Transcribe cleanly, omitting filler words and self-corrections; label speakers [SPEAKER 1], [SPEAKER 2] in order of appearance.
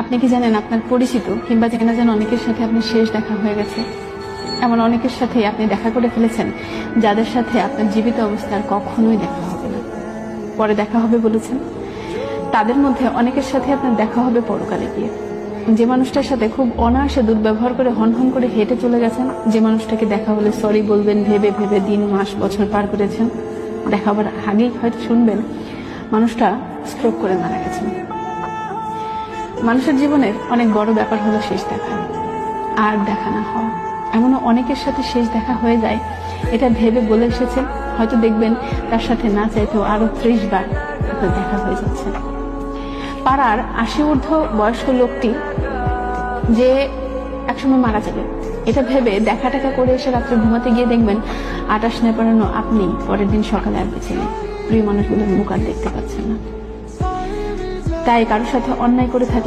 [SPEAKER 1] আপনি কি জানেন আপনার পরিচিত কিংবা চেনা জানা অনেকের সাথে আপনার শেষ দেখা হয়ে গেছে? এমন অনেকের সাথেই আপনি দেখা করে ফেলেছেন যাদের সাথে আপনার জীবিত অবস্থায় কখনোই দেখা হবে না, পরে দেখা হবে বলেছেন। তাদের মধ্যে অনেকের সাথে আপনার দেখা হবে পরকালে গিয়ে। যে মানুষটার সাথে খুব অনায়াসে দুর্ব্যবহার করে হনহন করে হেঁটে চলে গেছেন, যে মানুষটাকে দেখা হলে সরি বলবেন ভেবে ভেবে দিন মাস বছর পার করেছেন, দেখা হবার আগেই হয়তো শুনবেন মানুষটা স্ট্রোক করে মারা গেছেন। মানুষের জীবনের অনেক বড় ব্যাপার হলো শেষ দেখা আর দেখা না হওয়া। এমনও অনেকের সাথে শেষ দেখা হয়ে যায়, এটা ভেবে বলে এসেছেন, হয়তো দেখবেন তার সাথে না চাইতেও আরো 30 বার আপনার দেখা হয়ে যাচ্ছে। পাড়ার 80 ঊর্ধ্ব বয়স্ক লোকটি যে একসময় মারা যাবে, এটা ভেবে দেখা টাকা করে এসে রাত্রে ঘুমাতে গিয়ে দেখবেন 28 নেপানো আপনি পরের দিন সকালে আর বেঁচে নেই, প্রিয় মানুষগুলোর মুখ আর দেখতে পাচ্ছেন না। তাই কারোর সাথে অন্যায় করে থাকলে